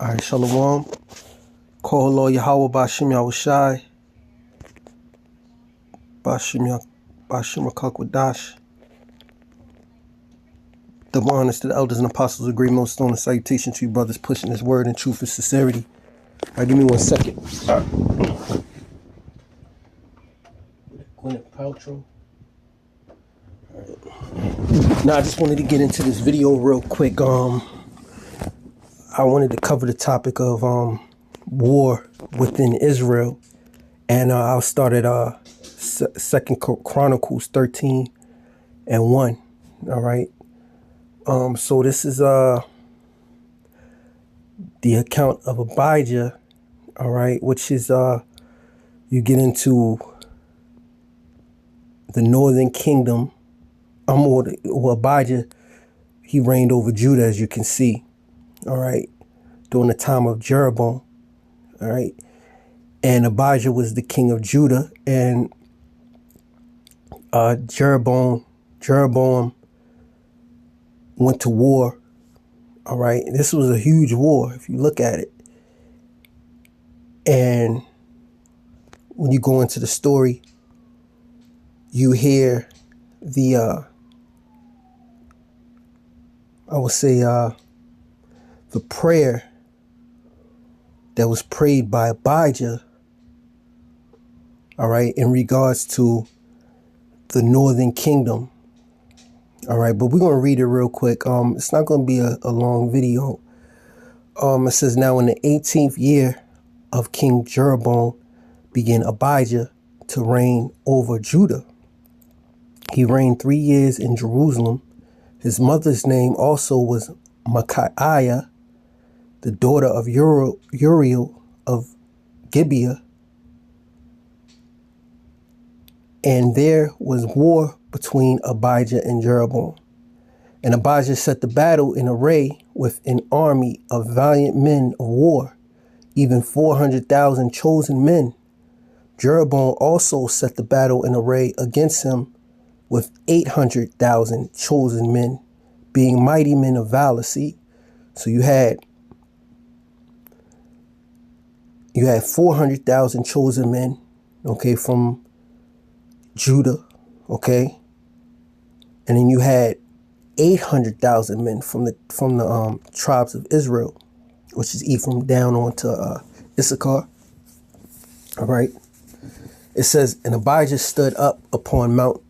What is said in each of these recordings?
Alright, Shalom. Call Lord Yahweh Bashim Yahushai. Bashim Rakakwadash. Double honors to the elders and apostles of Great Millstone, and salutation to you brothers pushing this word in truth and sincerity. Alright, give me 1 second. Gwyneth Paltrow. Alright. Now I just wanted to get into this video real quick. I wanted to cover the topic of war within Israel, and I'll start at Second Chronicles 13:1. All right. So this is the account of Abijah. All right, which is you get into the northern kingdom. Abijah, he reigned over Judah, as you can see. All right, during the time of Jeroboam. All right, and Abijah was the king of Judah, and Jeroboam went to war. All right, this was a huge war if you look at it. And when you go into the story, you hear the the prayer that was prayed by Abijah, all right, in regards to the northern kingdom. All right, but we're going to read it real quick. It's not going to be a long video. It says, now in the 18th year of King Jeroboam began Abijah to reign over Judah. He reigned 3 years in Jerusalem. His mother's name also was Micaiah, the daughter of Uriel of Gibeah. And there was war between Abijah and Jeroboam. And Abijah set the battle in array with an army of valiant men of war, even 400,000 chosen men. Jeroboam also set the battle in array against him with 800,000 chosen men, being mighty men of valor. See, so you had 400,000 chosen men, okay, from Judah, okay, and then you had 800,000 men from the tribes of Israel, which is Ephraim down onto Issachar. All right, it says, and Abijah stood up upon Mount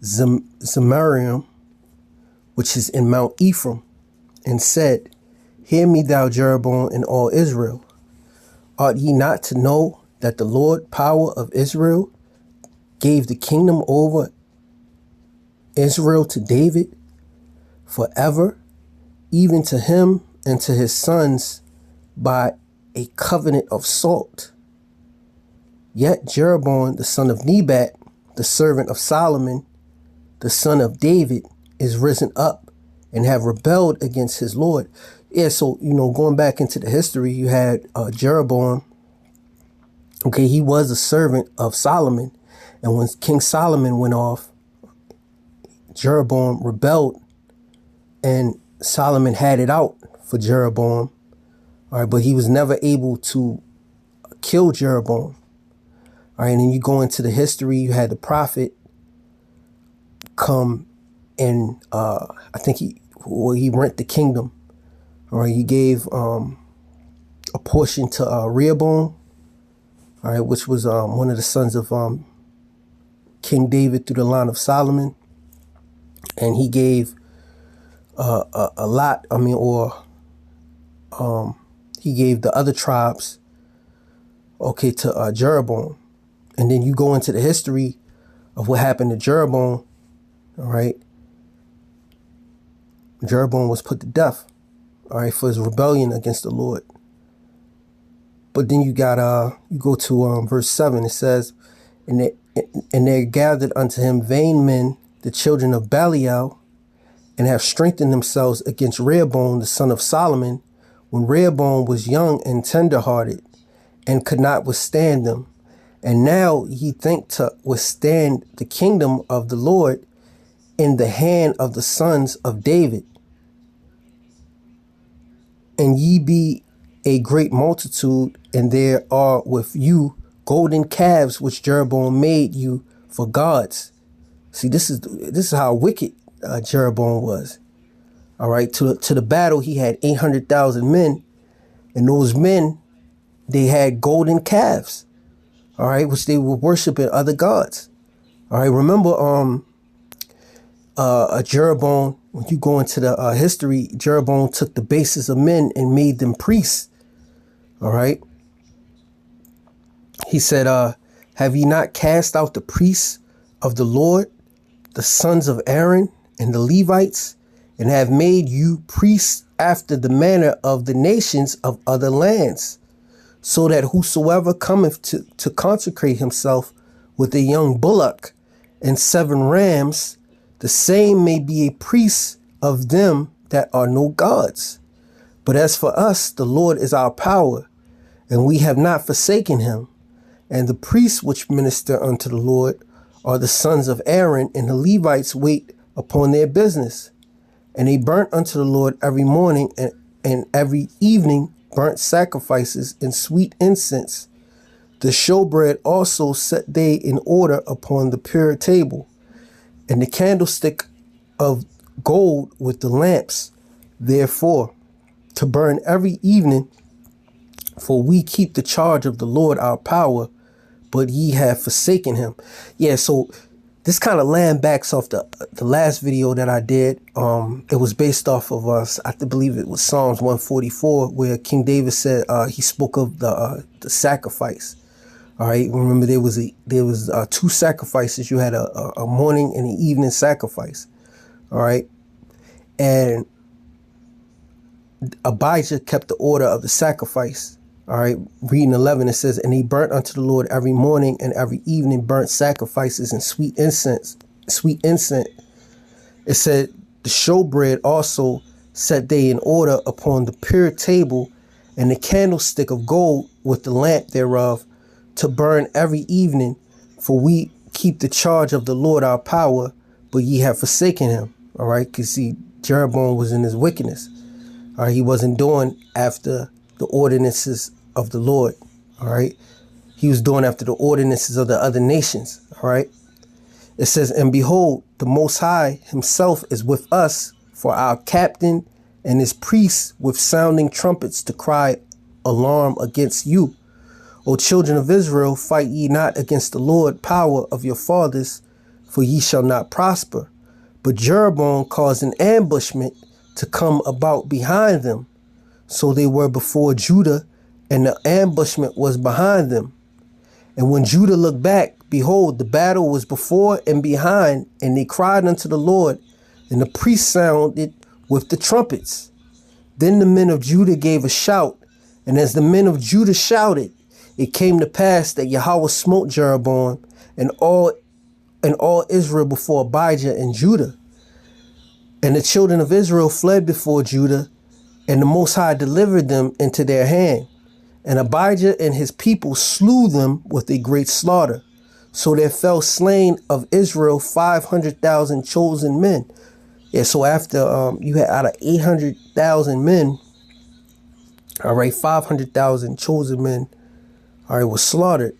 Zemarium, which is in Mount Ephraim, and said, hear me, thou Jeroboam, and all Israel. Ought ye not to know that the Lord power of Israel gave the kingdom over Israel to David forever, even to him and to his sons by a covenant of salt? Yet Jeroboam, the son of Nebat, the servant of Solomon, the son of David, is risen up and have rebelled against his Lord. Yeah, so, going back into the history, you had Jeroboam. Okay, he was a servant of Solomon. And when King Solomon went off, Jeroboam rebelled, and Solomon had it out for Jeroboam. All right, but he was never able to kill Jeroboam. All right, and then you go into the history, you had the prophet come and I think he rent the kingdom. All right, he gave a portion to Rehoboam, all right, which was one of the sons of King David through the line of Solomon, and he gave a lot. He gave the other tribes, okay, to Jeroboam. And then you go into the history of what happened to Jeroboam. All right, Jeroboam was put to death, all right, for his rebellion against the Lord. But then you got you go to verse 7. It says, and they gathered unto him vain men, the children of Belial, and have strengthened themselves against Rehoboam, the son of Solomon, when Rehoboam was young and tenderhearted, and could not withstand them. And now ye think to withstand the kingdom of the Lord in the hand of the sons of David. And ye be a great multitude, and there are with you golden calves which Jeroboam made you for gods. See, this is how wicked Jeroboam was. All right, to the battle he had 800,000 men, and those men, they had golden calves, all right, which they were worshiping other gods. All right, remember Jeroboam, when you go into the history, Jeroboam took the basis of men and made them priests. All right. He said, have ye not cast out the priests of the Lord, the sons of Aaron and the Levites, and have made you priests after the manner of the nations of other lands, so that whosoever cometh to consecrate himself with a young bullock and 7 rams, the same may be a priest of them that are no gods. But as for us, the Lord is our power, and we have not forsaken him. And the priests which minister unto the Lord are the sons of Aaron, and the Levites wait upon their business. And they burnt unto the Lord every morning and every evening burnt sacrifices and sweet incense. The showbread also set they in order upon the pure table, and the candlestick of gold with the lamps, therefore, to burn every evening. For we keep the charge of the Lord our power, but ye have forsaken him. Yeah, so this kind of land backs off the last video that I did. It was based off of I believe it was Psalms 144, where King David said he spoke of the sacrifice. All right, remember there was 2 sacrifices. You had a morning and an evening sacrifice. All right, and Abijah kept the order of the sacrifice. All right, reading 11, it says, and he burnt unto the Lord every morning and every evening burnt sacrifices and sweet incense. It said, the showbread also set they in order upon the pure table, and the candlestick of gold with the lamp thereof, to burn every evening. For we keep the charge of the Lord our power, but ye have forsaken him. All right, because see, Jeroboam was in his wickedness. All right, he wasn't doing after the ordinances of the Lord. All right, he was doing after the ordinances of the other nations. All right, it says, and behold, the Most High himself is with us for our captain, and his priests with sounding trumpets to cry alarm against you. O children of Israel, fight ye not against the Lord power of your fathers, for ye shall not prosper. But Jeroboam caused an ambushment to come about behind them. So they were before Judah, and the ambushment was behind them. And when Judah looked back, behold, the battle was before and behind, and they cried unto the Lord, and the priests sounded with the trumpets. Then the men of Judah gave a shout, and as the men of Judah shouted, it came to pass that Yahweh smote Jeroboam and all Israel before Abijah and Judah. And the children of Israel fled before Judah, and the Most High delivered them into their hand. And Abijah and his people slew them with a great slaughter. So there fell slain of Israel 500,000 chosen men. Yeah, so after you had out of 800,000 men, all right, 500,000 chosen men, all right, was slaughtered.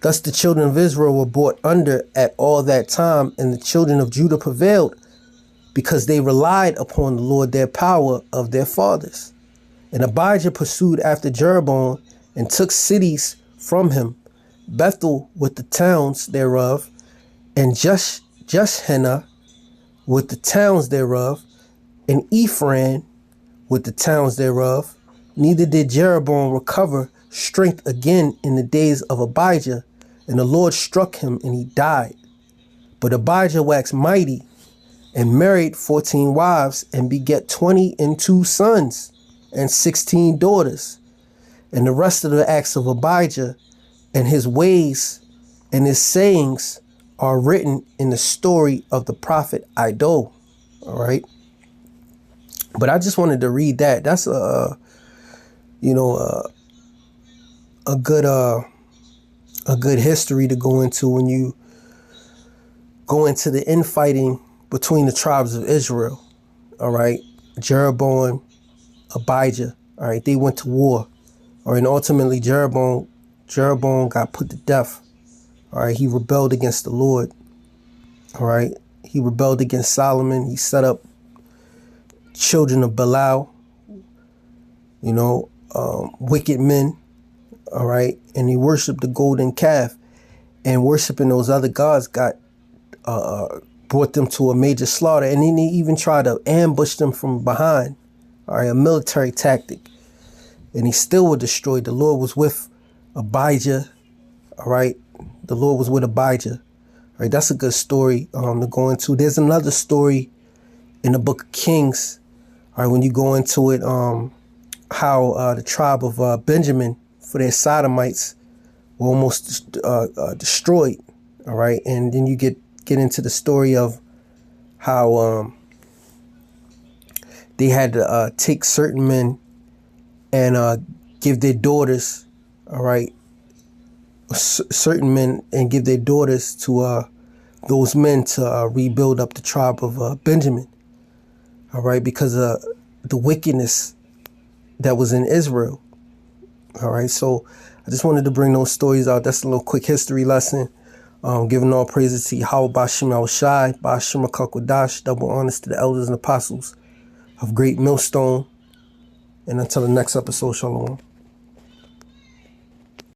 Thus the children of Israel were brought under at all that time, and the children of Judah prevailed, because they relied upon the Lord their power of their fathers. And Abijah pursued after Jeroboam and took cities from him, Bethel with the towns thereof, and Jeshana with the towns thereof, and Ephraim with the towns thereof. Neither did Jeroboam recover strength again in the days of Abijah, and the Lord struck him and he died. But Abijah waxed mighty and married 14 wives and begat 22 sons and 16 daughters. And the rest of the acts of Abijah and his ways and his sayings are written in the story of the prophet Iddo. All right. But I just wanted to read that. That's a good history to go into when you go into the infighting between the tribes of Israel. All right. Jeroboam, Abijah. All right. They went to war. All right, and ultimately Jeroboam got put to death. All right, he rebelled against the Lord. All right, he rebelled against Solomon. He set up children of Belial, wicked men. All right, and he worshipped the golden calf, and worshiping those other gods brought them to a major slaughter. And then he even tried to ambush them from behind. All right, a military tactic. And he still was destroyed. The Lord was with Abijah. All right, the Lord was with Abijah. All right, that's a good story to go into. There's another story in the book of Kings. All right, when you go into it, how the tribe of Benjamin, for their sodomites, were almost destroyed. All right, and then you get into the story of how they had to take certain men and give their daughters, all right, certain men, and give their daughters to those men to rebuild up the tribe of Benjamin, all right, because of the wickedness that was in Israel. All right, so I just wanted to bring those stories out. That's a little quick history lesson. Giving all praises to Yahweh Bashim Al-Shai, Bashim Akakwadash, double honors to the elders and apostles of Great Millstone. And until the next episode, shalom.